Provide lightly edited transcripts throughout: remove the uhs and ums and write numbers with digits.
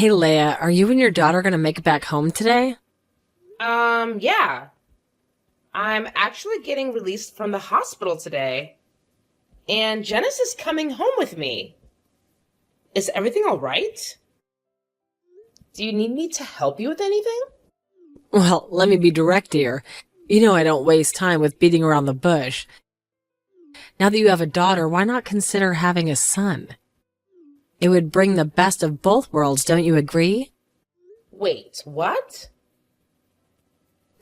Hey, Leia, are you and your daughter going to make it back home today? Yeah. I'm actually getting released from the hospital today, and Janice is coming home with me. Is everything all right? Do you need me to help you with anything? Well, let me be direct here. You know I don't waste time with beating around the bush. Now that you have a daughter, why not consider having a son? It would bring the best of both worlds, don't you agree? Wait, what?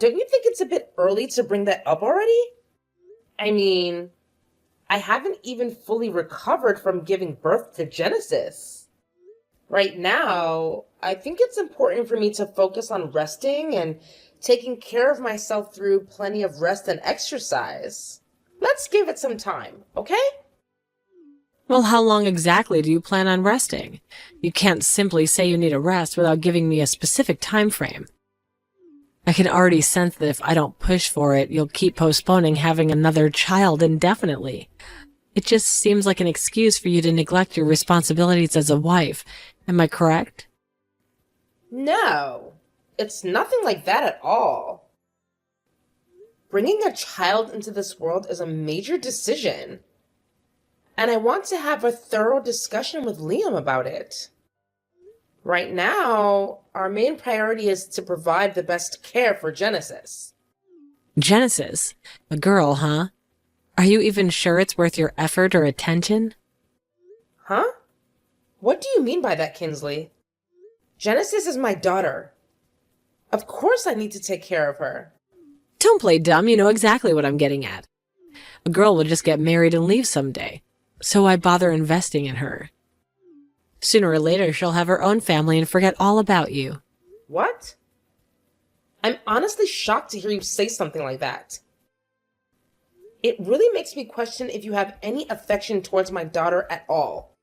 Don't you think it's a bit early to bring that up already? I mean, I haven't even fully recovered from giving birth to Genesis. Right now, I think it's important for me to focus on resting and taking care of myself through plenty of rest and exercise. Let's give it some time, okay? Well, how long exactly do you plan on resting? You can't simply say you need a rest without giving me a specific time frame. I can already sense that if I don't push for it, you'll keep postponing having another child indefinitely. It just seems like an excuse for you to neglect your responsibilities as a wife. Am I correct? No, it's nothing like that at all. Bringing a child into this world is a major decision, and I want to have a thorough discussion with Liam about it. Right now, our main priority is to provide the best care for Genesis. Genesis? A girl, huh? Are you even sure it's worth your effort or attention? Huh? What do you mean by that, Kinsley? Genesis is my daughter. Of course I need to take care of her. Don't play dumb, you know exactly what I'm getting at. A girl will just get married and leave someday, so why bother investing in her? Sooner or later, she'll have her own family and forget all about you. What? I'm honestly shocked to hear you say something like that. It really makes me question if you have any affection towards my daughter at all.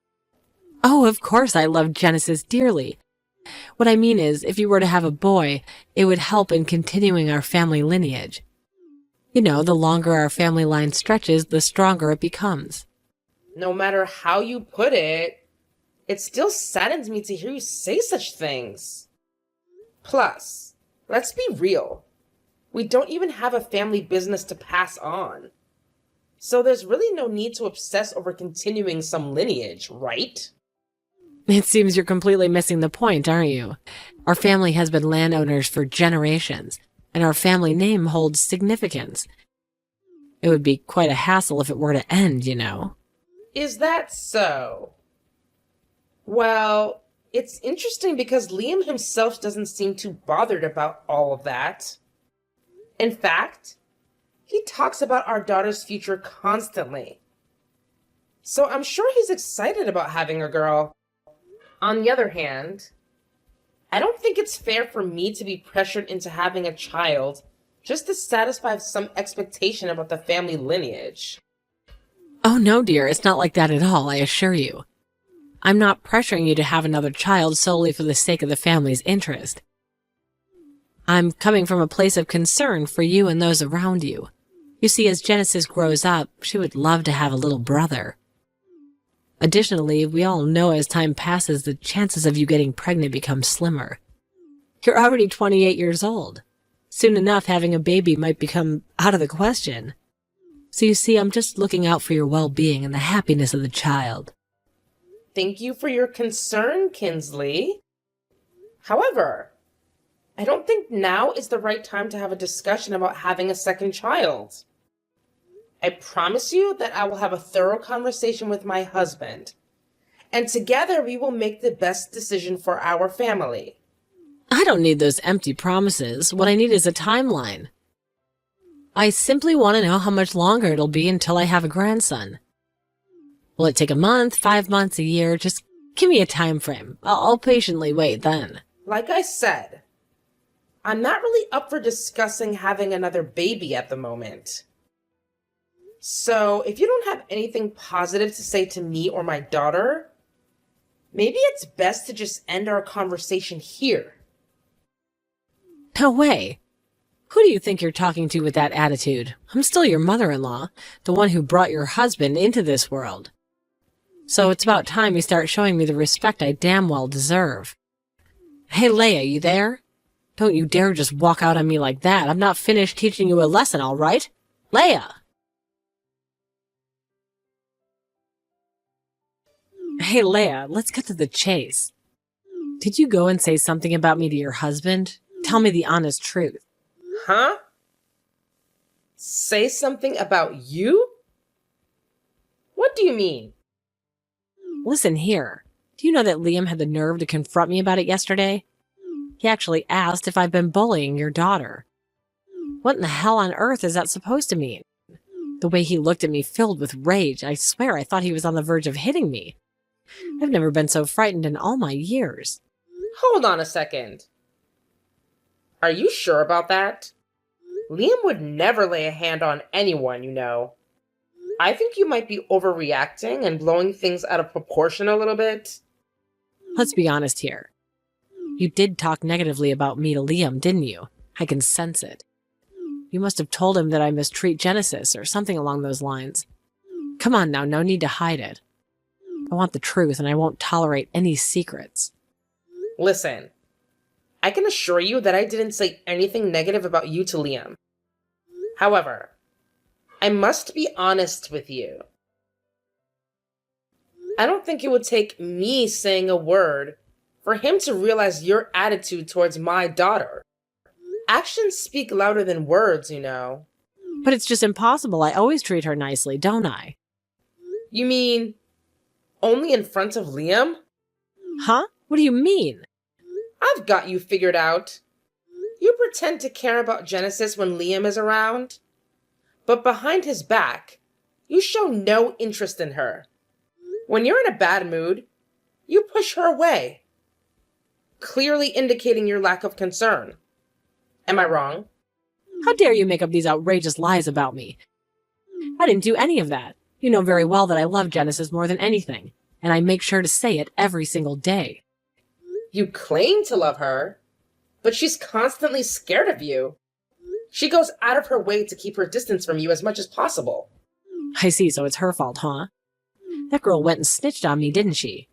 Oh, of course I love Genesis dearly. What I mean is, if you were to have a boy, it would help in continuing our family lineage. You know, the longer our family line stretches, the stronger it becomes. No matter how you put it still saddens me to hear you say such things. Plus, let's be real. We don't even have a family business to pass on. So there's really no need to obsess over continuing some lineage, right? It seems you're completely missing the point, aren't you? Our family has been landowners for generations, and our family name holds significance. It would be quite a hassle if it were to end, you know. Is that so? Well, it's interesting because Liam himself doesn't seem too bothered about all of that. In fact, he talks about our daughter's future constantly. So I'm sure he's excited about having a girl. On the other hand, I don't think it's fair for me to be pressured into having a child just to satisfy some expectation about the family lineage. Oh no, dear, it's not like that at all, I assure you. I'm not pressuring you to have another child solely for the sake of the family's interest. I'm coming from a place of concern for you and those around you. You see, as Genesis grows up, she would love to have a little brother. Additionally, we all know as time passes, the chances of you getting pregnant become slimmer. You're already 28 years old. Soon enough, having a baby might become out of the question. So you see, I'm just looking out for your well-being and the happiness of the child. Thank you for your concern, Kinsley. However, I don't think now is the right time to have a discussion about having a second child. I promise you that I will have a thorough conversation with my husband, and together we will make the best decision for our family. I don't need those empty promises. What I need is a timeline. I simply want to know how much longer it'll be until I have a grandson. Will it take a month, 5 months, a year? Just give me a time frame. I'll patiently wait then. Like I said, I'm not really up for discussing having another baby at the moment. So, if you don't have anything positive to say to me or my daughter, maybe it's best to just end our conversation here. No way. Who do you think you're talking to with that attitude? I'm still your mother-in-law, the one who brought your husband into this world. So it's about time you start showing me the respect I damn well deserve. Hey, Leia, you there? Don't you dare just walk out on me like that. I'm not finished teaching you a lesson, all right? Leia! Hey, Leia, let's cut to the chase. Did you go and say something about me to your husband? Tell me the honest truth. Huh? Say something about you? What do you mean? Listen here. Do you know that Liam had the nerve to confront me about it yesterday? He actually asked if I've been bullying your daughter. What in the hell on earth is that supposed to mean? The way he looked at me filled with rage, I swear I thought he was on the verge of hitting me. I've never been so frightened in all my years. Hold on a second. Are you sure about that? Liam would never lay a hand on anyone, you know. I think you might be overreacting and blowing things out of proportion a little bit. Let's be honest here. You did talk negatively about me to Liam, didn't you? I can sense it. You must have told him that I mistreat Genesis or something along those lines. Come on now, no need to hide it. I want the truth and I won't tolerate any secrets. Listen, I can assure you that I didn't say anything negative about you to Liam. However, I must be honest with you. I don't think it would take me saying a word for him to realize your attitude towards my daughter. Actions speak louder than words, you know. But it's just impossible. I always treat her nicely, don't I? You mean only in front of Liam? Huh? What do you mean? I've got you figured out. You pretend to care about Genesis when Liam is around, but behind his back, you show no interest in her. When you're in a bad mood, you push her away, clearly indicating your lack of concern. Am I wrong? How dare you make up these outrageous lies about me? I didn't do any of that. You know very well that I love Genesis more than anything, and I make sure to say it every single day. You claim to love her, but she's constantly scared of you. She goes out of her way to keep her distance from you as much as possible. I see, so it's her fault, huh? That girl went and snitched on me, didn't she?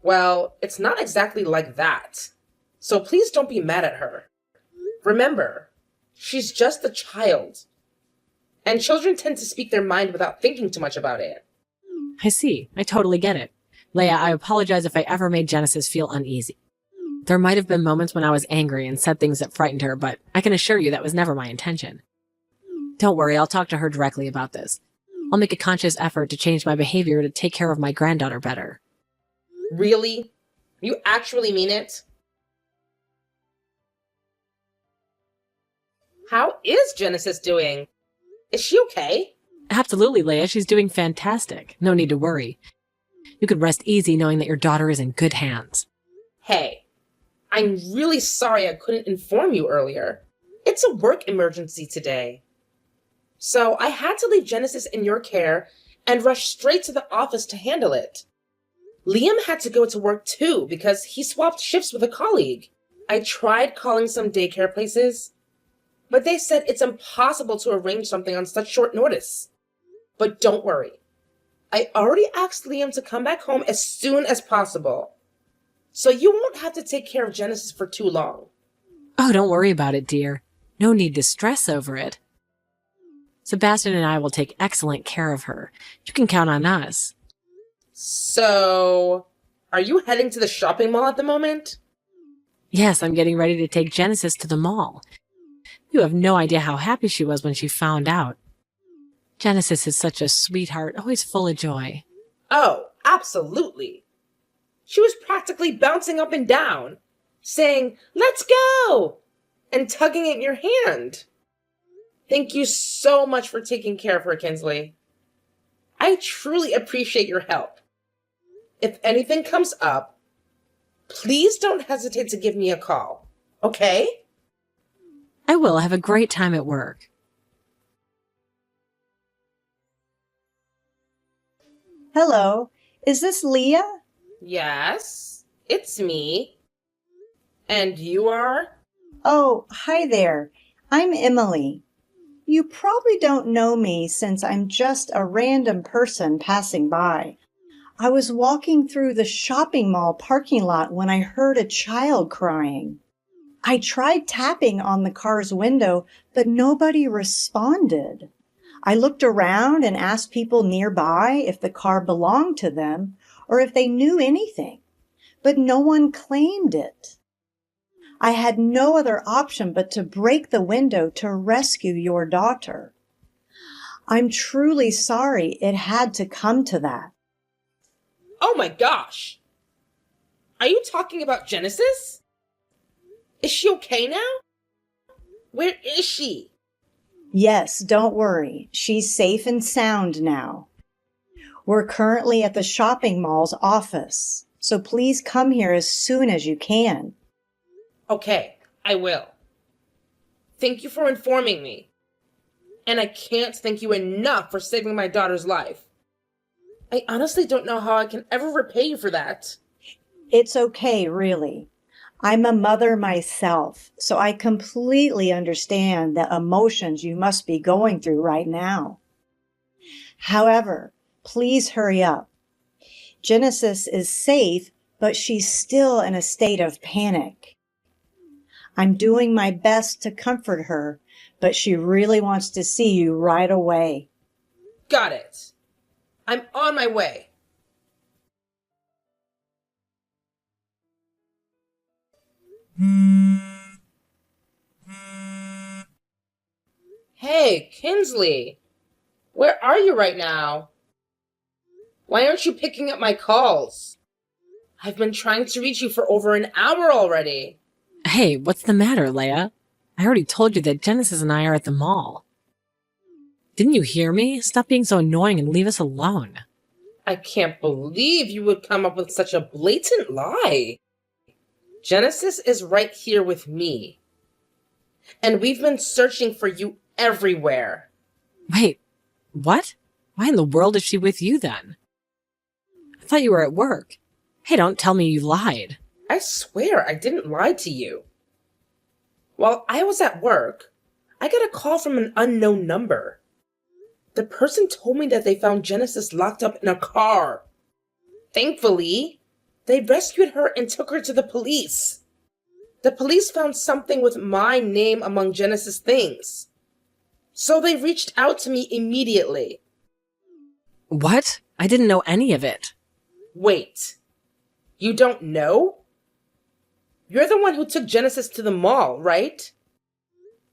Well, it's not exactly like that. So please don't be mad at her. Remember, she's just a child. And children tend to speak their mind without thinking too much about it. I see. I totally get it. Leia, I apologize if I ever made Genesis feel uneasy. There might have been moments when I was angry and said things that frightened her, but I can assure you that was never my intention. Don't worry, I'll talk to her directly about this. I'll make a conscious effort to change my behavior to take care of my granddaughter better. Really? You actually mean it? How is Genesis doing? Is she okay? Absolutely, Leia. She's doing fantastic. No need to worry. You could rest easy knowing that your daughter is in good hands. Hey, I'm really sorry I couldn't inform you earlier. It's a work emergency today. So I had to leave Genesis in your care and rush straight to the office to handle it. Liam had to go to work too because he swapped shifts with a colleague. I tried calling some daycare places, but they said it's impossible to arrange something on such short notice. But don't worry. I already asked Liam to come back home as soon as possible. So you won't have to take care of Genesis for too long. Oh, don't worry about it, dear. No need to stress over it. Sebastian and I will take excellent care of her. You can count on us. So, are you heading to the shopping mall at the moment? Yes, I'm getting ready to take Genesis to the mall. You have no idea how happy she was when she found out. Genesis is such a sweetheart, always full of joy. Oh, absolutely. She was practically bouncing up and down, saying, "Let's go!" and tugging at your hand. Thank you so much for taking care of her, Kinsley. I truly appreciate your help. If anything comes up, please don't hesitate to give me a call, okay? I will have a great time at work. Hello, is this Leah? Yes, it's me. And you are? Oh, hi there. I'm Emily. You probably don't know me since I'm just a random person passing by. I was walking through the shopping mall parking lot when I heard a child crying. I tried tapping on the car's window, but nobody responded. I looked around and asked people nearby if the car belonged to them or if they knew anything, but no one claimed it. I had no other option but to break the window to rescue your daughter. I'm truly sorry it had to come to that. Oh my gosh! Are you talking about Genesis? Is she okay now? Where is she? Yes, don't worry. She's safe and sound now. We're currently at the shopping mall's office, so please come here as soon as you can. Okay, I will. Thank you for informing me. And I can't thank you enough for saving my daughter's life. I honestly don't know how I can ever repay you for that. It's okay, really. I'm a mother myself, so I completely understand the emotions you must be going through right now. However, please hurry up. Genesis is safe, but she's still in a state of panic. I'm doing my best to comfort her, but she really wants to see you right away. Got it. I'm on my way. Hey, Kinsley. Where are you right now? Why aren't you picking up my calls? I've been trying to reach you for over an hour already. Hey, what's the matter, Leia? I already told you that Genesis and I are at the mall. Didn't you hear me? Stop being so annoying and leave us alone. I can't believe you would come up with such a blatant lie. Genesis is right here with me. And we've been searching for you everywhere. Wait, what? Why in the world is she with you then? I thought you were at work. Hey, don't tell me you lied. I swear I didn't lie to you. While I was at work, I got a call from an unknown number. The person told me that they found Genesis locked up in a car. Thankfully, they rescued her and took her to the police. The police found something with my name among Genesis' things. So they reached out to me immediately. What? I didn't know any of it. Wait, you don't know? You're the one who took Genesis to the mall, right?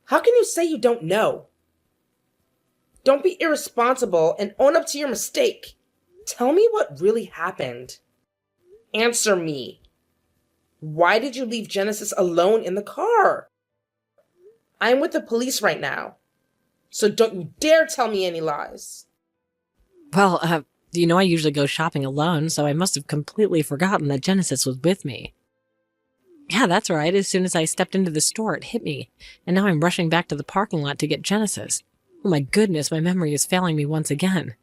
How can you say you don't know? Don't be irresponsible and own up to your mistake. Tell me what really happened. Answer me. Why did you leave Genesis alone in the car? I'm with the police right now, so don't you dare tell me any lies. Well, you know I usually go shopping alone, so I must have completely forgotten that Genesis was with me. Yeah, that's right. As soon as I stepped into the store, it hit me, and now I'm rushing back to the parking lot to get Genesis. Oh my goodness, my memory is failing me once again.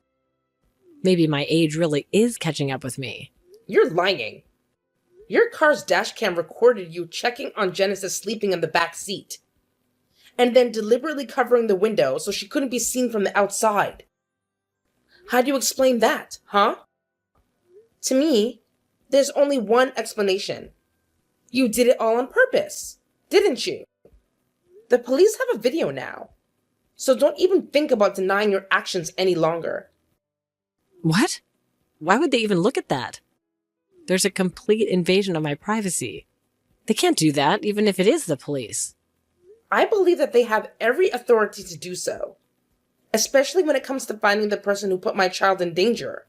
Maybe my age really is catching up with me. You're lying. Your car's dash cam recorded you checking on Genesis sleeping in the back seat, and then deliberately covering the window so she couldn't be seen from the outside. How do you explain that, huh? To me, there's only one explanation. You did it all on purpose, didn't you? The police have a video now, so don't even think about denying your actions any longer. What? Why would they even look at that? There's a complete invasion of my privacy. They can't do that, even if it is the police. I believe that they have every authority to do so, especially when it comes to finding the person who put my child in danger.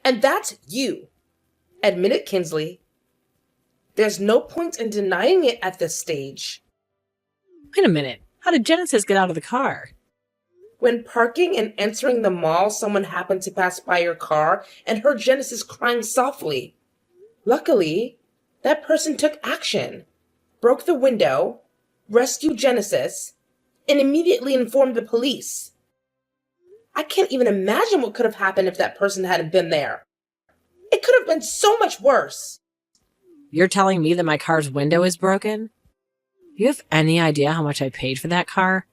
And that's you. Admit it, Kinsley. There's no point in denying it at this stage. Wait a minute. How did Genesis get out of the car? When parking and entering the mall, someone happened to pass by your car and heard Genesis crying softly. Luckily, that person took action, broke the window, rescued Genesis, and immediately informed the police. I can't even imagine what could have happened if that person hadn't been there. It could have been so much worse. You're telling me that my car's window is broken? Do you have any idea how much I paid for that car?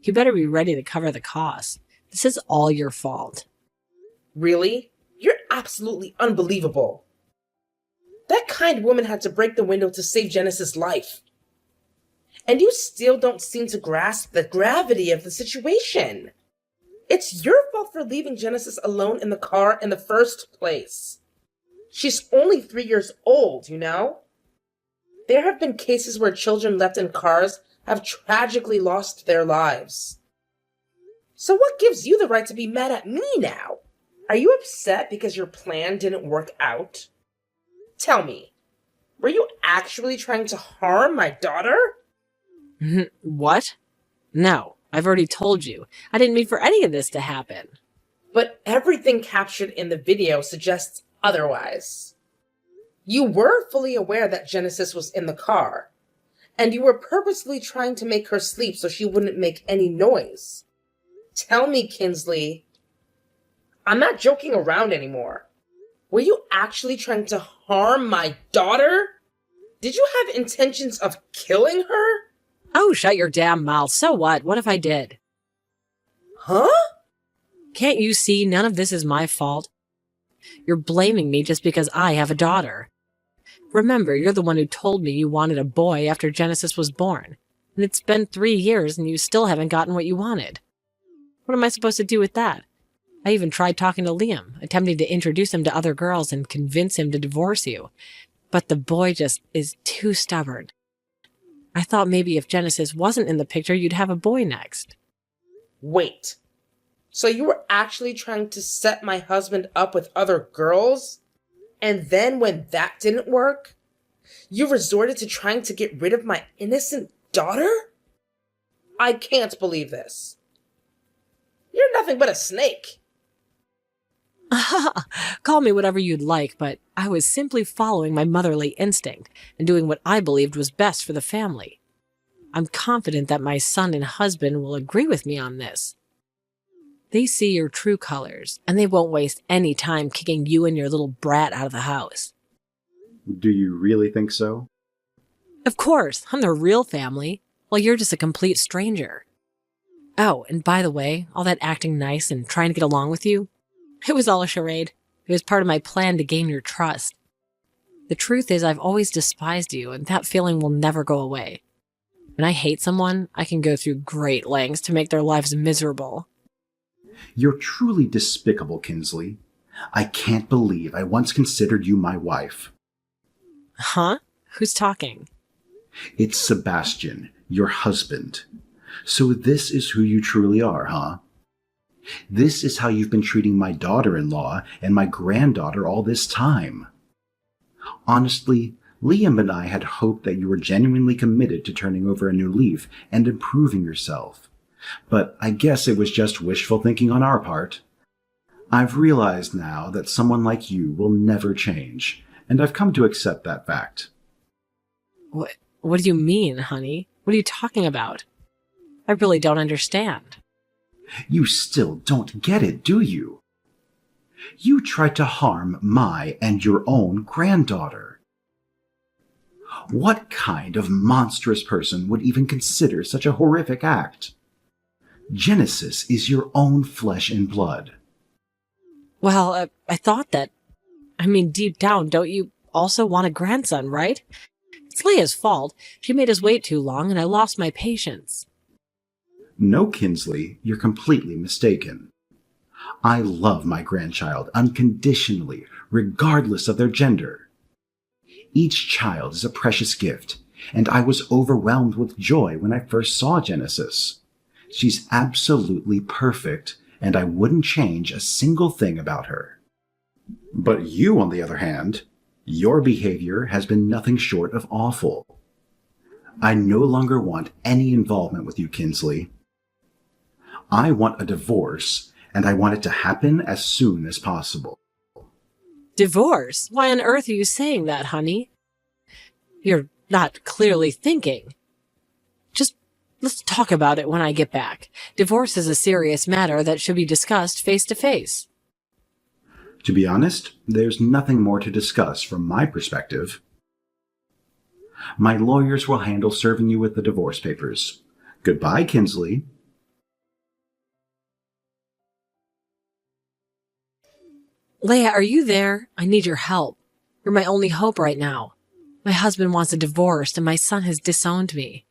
You better be ready to cover the cost. This is all your fault. Really? You're absolutely unbelievable. That kind woman had to break the window to save Genesis' life. And you still don't seem to grasp the gravity of the situation. It's your fault for leaving Genesis alone in the car in the first place. She's only 3 years old, you know? There have been cases where children left in cars have tragically lost their lives. So what gives you the right to be mad at me now? Are you upset because your plan didn't work out? Tell me, were you actually trying to harm my daughter? What? No, I've already told you. I didn't mean for any of this to happen. But everything captured in the video suggests otherwise. You were fully aware that Genesis was in the car, and you were purposely trying to make her sleep so she wouldn't make any noise. Tell me, Kinsley. I'm not joking around anymore. Were you actually trying to harm my daughter? Did you have intentions of killing her? Oh, shut your damn mouth. So what? What if I did? Huh? Can't you see none of this is my fault? You're blaming me just because I have a daughter. Remember, you're the one who told me you wanted a boy after Genesis was born. And it's been 3 years and you still haven't gotten what you wanted. What am I supposed to do with that? I even tried talking to Liam, attempting to introduce him to other girls and convince him to divorce you. But the boy just is too stubborn. I thought maybe if Genesis wasn't in the picture, you'd have a boy next. Wait. So you were actually trying to set my husband up with other girls? And then when that didn't work, you resorted to trying to get rid of my innocent daughter? I can't believe this. You're nothing but a snake. Call me whatever you'd like, but I was simply following my motherly instinct and doing what I believed was best for the family. I'm confident that my son and husband will agree with me on this. They see your true colors, and they won't waste any time kicking you and your little brat out of the house. Do you really think so? Of course, I'm the real family, while you're just a complete stranger. Oh, and by the way, all that acting nice and trying to get along with you, it was all a charade. It was part of my plan to gain your trust. The truth is I've always despised you, and that feeling will never go away. When I hate someone, I can go through great lengths to make their lives miserable. You're truly despicable, Kinsley. I can't believe I once considered you my wife. Huh? Who's talking? It's Sebastian, your husband. So this is who you truly are, huh? This is how you've been treating my daughter-in-law and my granddaughter all this time. Honestly, Liam and I had hoped that you were genuinely committed to turning over a new leaf and improving yourself. But I guess it was just wishful thinking on our part. I've realized now that someone like you will never change, and I've come to accept that fact. What do you mean, honey? What are you talking about? I really don't understand. You still don't get it, do you? You tried to harm my and your own granddaughter. What kind of monstrous person would even consider such a horrific act? Genesis is your own flesh and blood. Well, I thought that... deep down, don't you also want a grandson, right? It's Leah's fault. She made us wait too long, and I lost my patience. No, Kinsley, you're completely mistaken. I love my grandchild unconditionally, regardless of their gender. Each child is a precious gift, and I was overwhelmed with joy when I first saw Genesis. She's absolutely perfect, and I wouldn't change a single thing about her. But you, on the other hand, your behavior has been nothing short of awful. I no longer want any involvement with you, Kinsley. I want a divorce, and I want it to happen as soon as possible. Divorce? Why on earth are you saying that, honey? You're not clearly thinking. Just let's talk about it when I get back. Divorce is a serious matter that should be discussed face to face. To be honest, there's nothing more to discuss from my perspective. My lawyers will handle serving you with the divorce papers. Goodbye, Kinsley. Leia, are you there? I need your help. You're my only hope right now. My husband wants a divorce, and my son has disowned me.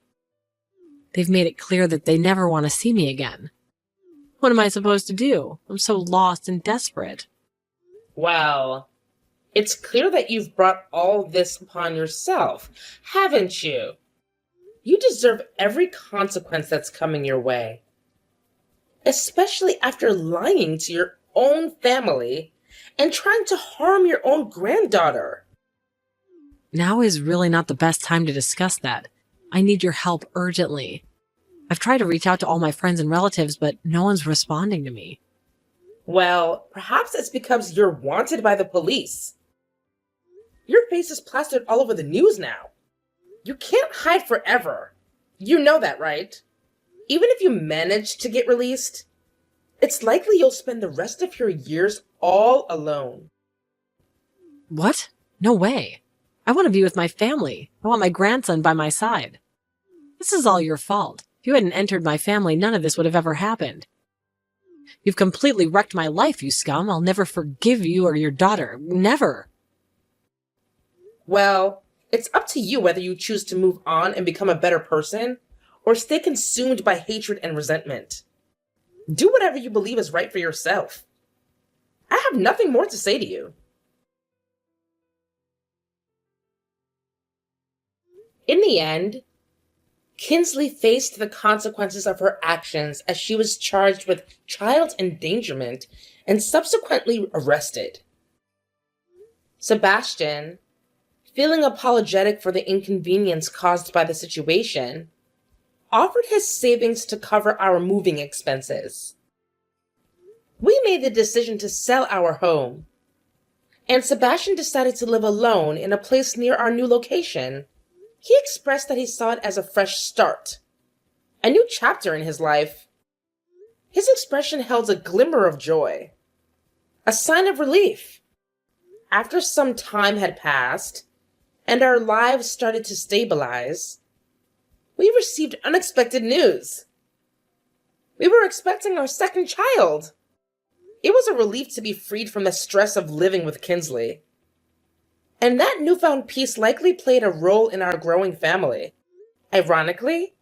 They've made it clear that they never want to see me again. What am I supposed to do? I'm so lost and desperate. Well, it's clear that you've brought all this upon yourself, haven't you? You deserve every consequence that's coming your way. Especially after lying to your own family and trying to harm your own granddaughter. Now is really not the best time to discuss that. I need your help urgently. I've tried to reach out to all my friends and relatives, but no one's responding to me. Well, perhaps it's because you're wanted by the police. Your face is plastered all over the news now. You can't hide forever. You know that, right? Even if you manage to get released, it's likely you'll spend the rest of your years all alone. What? No way. I want to be with my family. I want my grandson by my side. This is all your fault. If you hadn't entered my family, none of this would have ever happened. You've completely wrecked my life, you scum. I'll never forgive you or your daughter. Never. Well, it's up to you whether you choose to move on and become a better person, or stay consumed by hatred and resentment. Do whatever you believe is right for yourself. I have nothing more to say to you. In the end, Kinsley faced the consequences of her actions as she was charged with child endangerment and subsequently arrested. Sebastian, feeling apologetic for the inconvenience caused by the situation, offered his savings to cover our moving expenses. We made the decision to sell our home, and Sebastian decided to live alone in a place near our new location. He expressed that he saw it as a fresh start, a new chapter in his life. His expression held a glimmer of joy, a sign of relief. After some time had passed, and our lives started to stabilize, we received unexpected news. We were expecting our second child. It was a relief to be freed from the stress of living with Kinsley. And that newfound peace likely played a role in our growing family. Ironically,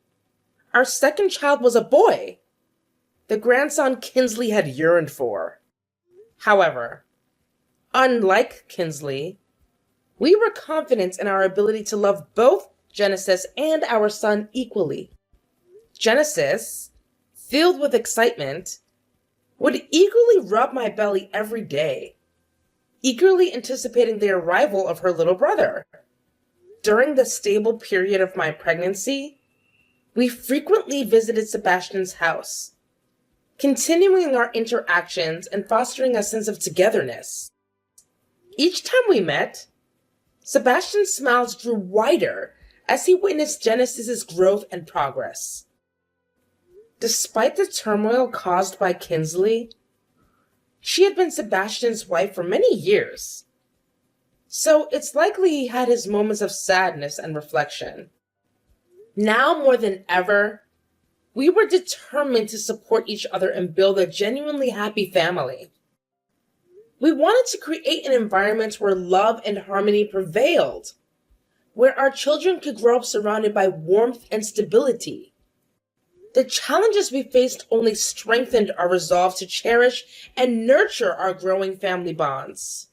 our second child was a boy, the grandson Kinsley had yearned for. However, unlike Kinsley, we were confident in our ability to love both Genesis and our son equally. Genesis, filled with excitement, would eagerly rub my belly every day, eagerly anticipating the arrival of her little brother. During the stable period of my pregnancy, we frequently visited Sebastian's house, continuing our interactions and fostering a sense of togetherness. Each time we met, Sebastian's smiles grew wider as he witnessed Genesis's growth and progress. Despite the turmoil caused by Kinsley, she had been Sebastian's wife for many years, so it's likely he had his moments of sadness and reflection. Now more than ever, we were determined to support each other and build a genuinely happy family. We wanted to create an environment where love and harmony prevailed, where our children could grow up surrounded by warmth and stability. The challenges we faced only strengthened our resolve to cherish and nurture our growing family bonds.